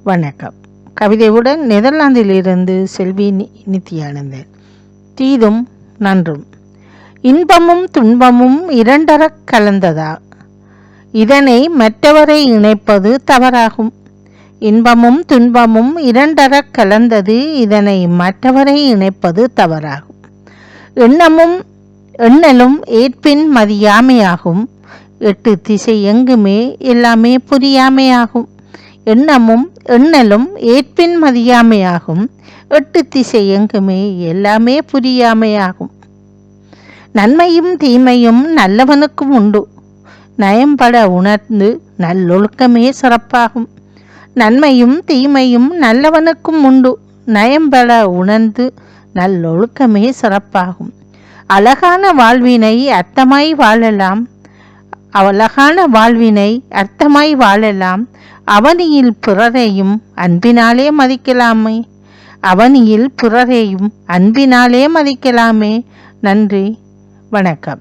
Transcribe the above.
வணக்கம். கவிதையுடன் நெதர்லாந்திலிருந்து செல்வி நித்யானந்தன். தீதும் நன்றும். இன்பமும் துன்பமும் இரண்டறக் கலந்ததா, இதனை மற்றவரை இணைப்பது தவறாகும். இன்பமும் துன்பமும் இரண்டறக் கலந்தது, இதனை மற்றவரை இணைப்பது தவறாகும். எண்ணலும் ஏற்பின் மதியாமையாகும். எட்டு திசை எங்குமே எல்லாமே புரியாமையாகும். எண்ணலும் ஏற்பின் மதியாமையாகும். எட்டு திசை எங்குமே எல்லாமே புரியாமையாகும். நன்மையும் தீமையும் நல்லவனுக்கும் உண்டு. நயம்பட உணர்ந்து நல்லொழுக்கமே சிறப்பாகும். நன்மையும் தீமையும் நல்லவனுக்கும் உண்டு. நயம்பட உணர்ந்து நல்லொழுக்கமே சிறப்பாகும். அழகான வாழ்வினை அர்த்தமாய் வாழலாம். அவனியில் பிறரையும் அன்பினாலே மதிக்கலாமே. நன்றி, வணக்கம்.